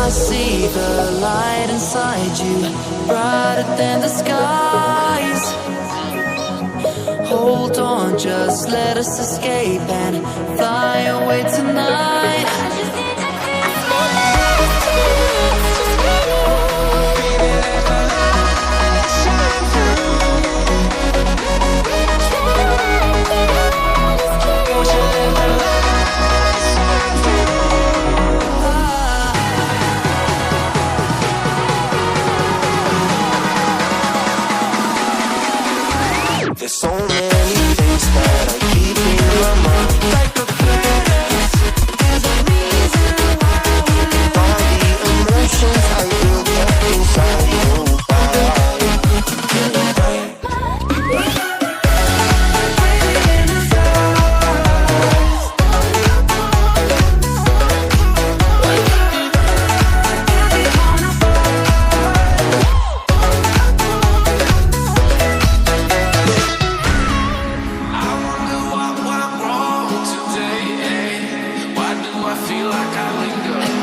I see the light inside you, brighter than the skies. Hold on, just let us escape and fly away tonight. There's so many things that I keep in my mind. Like a past, there's a reason why we live. All the emotions I built up inside you.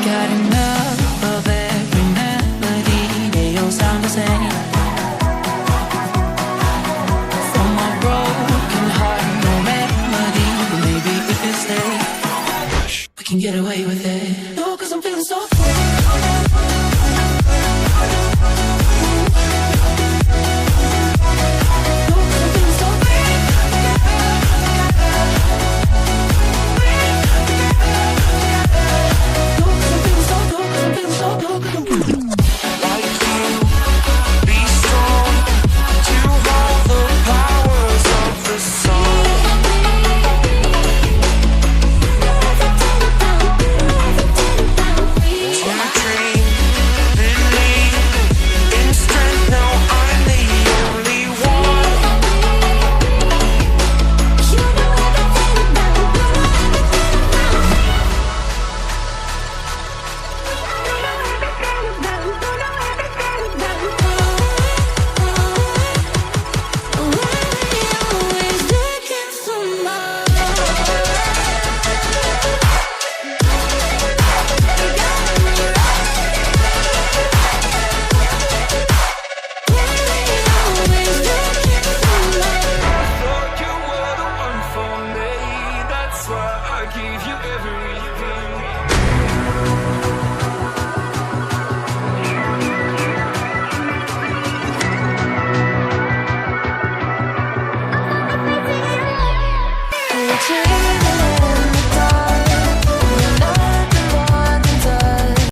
Got enough of every melody, they all sound the same. From my broken heart, no remedy. But maybe if we stay, we can get away with it. No, 'cause I'm feeling so free. Change